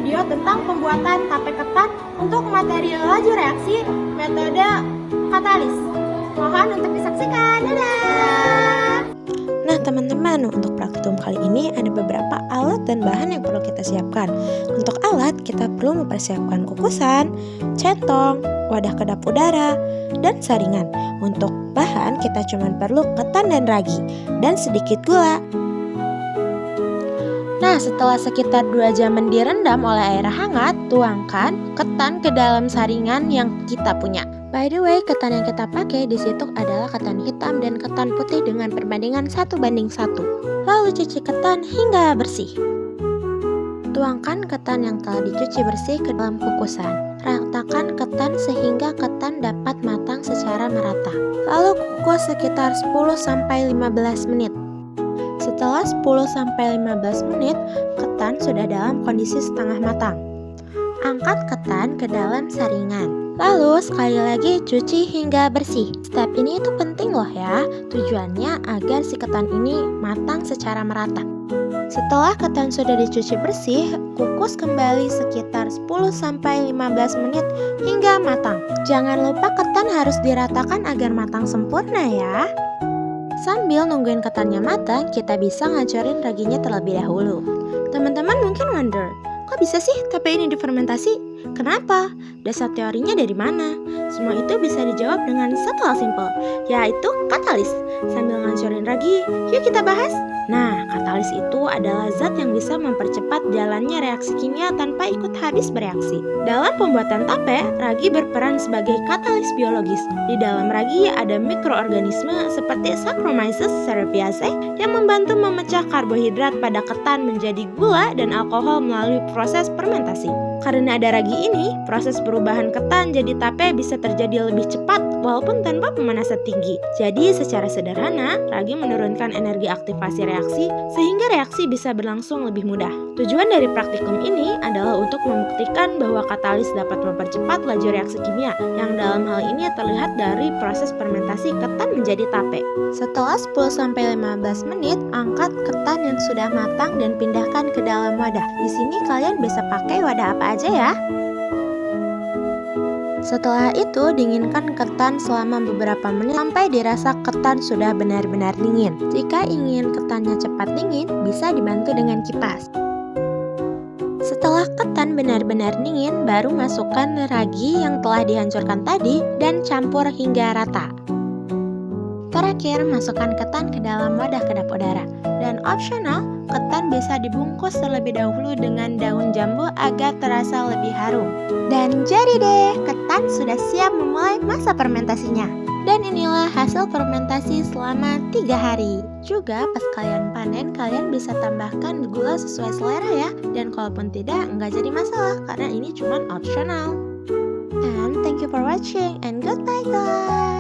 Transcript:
video tentang pembuatan tape ketan untuk material laju reaksi metode katalis. Mohon untuk disaksikan. Dadah! Nah teman-teman, untuk praktikum kali ini ada beberapa alat dan bahan yang perlu kita siapkan. Untuk alat, kita perlu mempersiapkan kukusan, centong, wadah kedap udara, dan saringan. Untuk bahan, kita cuma perlu ketan dan ragi, dan sedikit gula. Nah, setelah sekitar 2 jam direndam oleh air hangat, tuangkan ketan ke dalam saringan yang kita punya. By the way, ketan yang kita pakai di situ adalah ketan hitam dan ketan putih dengan perbandingan 1:1. Lalu cuci ketan hingga bersih. Tuangkan ketan yang telah dicuci bersih ke dalam kukusan. Ratakan ketan sehingga ketan dapat matang secara merata. Lalu kukus sekitar 10-15 menit. Setelah 10-15 menit, ketan sudah dalam kondisi setengah matang. Angkat ketan ke dalam saringan. Lalu sekali lagi cuci hingga bersih. Step ini itu penting loh ya. Tujuannya agar si ketan ini matang secara merata. Setelah ketan sudah dicuci bersih, kukus kembali sekitar 10-15 menit hingga matang. Jangan lupa ketan harus diratakan agar matang sempurna ya. Sambil nungguin ketannya matang, kita bisa ngacorin raginya terlebih dahulu. Teman-teman mungkin wonder, kok bisa sih tape ini difermentasi? Kenapa? Dasar teorinya dari mana? Semua itu bisa dijawab dengan satu hal simpel, yaitu katalis. Sambil ngancurin ragi, yuk kita bahas. Nah, katalis itu adalah zat yang bisa mempercepat jalannya reaksi kimia tanpa ikut habis bereaksi. Dalam pembuatan tape, ragi berperan sebagai katalis biologis. Di dalam ragi ada mikroorganisme seperti Saccharomyces cerevisiae yang membantu memecah karbohidrat pada ketan menjadi gula dan alkohol melalui proses fermentasi. Karena ada ragi ini, proses perubahan ketan jadi tape bisa terjadi lebih cepat walaupun tanpa pemanasan tinggi. Jadi secara sederhana, ragi menurunkan energi aktivasi reaksi sehingga reaksi bisa berlangsung lebih mudah. Tujuan dari praktikum ini adalah untuk membuktikan bahwa katalis dapat mempercepat laju reaksi kimia, yang dalam hal ini terlihat dari proses fermentasi ketan menjadi tape. Setelah 10-15 menit, angkat ketan yang sudah matang dan pindahkan ke dalam wadah. Di sini kalian bisa pakai wadah apa aja ya. Setelah itu, dinginkan ketan selama beberapa menit sampai dirasa ketan sudah benar-benar dingin. Jika ingin ketannya cepat dingin, bisa dibantu dengan kipas. Setelah ketan benar-benar dingin, baru masukkan ragi yang telah dihancurkan tadi dan campur hingga rata. Terakhir, masukkan ketan ke dalam wadah kedap udara. Dan opsional, ketan bisa dibungkus terlebih dahulu dengan daun jambu agar terasa lebih harum. Dan jadi deh, ketan sudah siap memulai masa fermentasinya. Dan inilah hasil fermentasi selama 3 hari. Juga pas kalian panen, kalian bisa tambahkan gula sesuai selera ya. Dan kalaupun tidak, nggak jadi masalah karena ini cuma opsional. And thank you for watching and goodbye guys.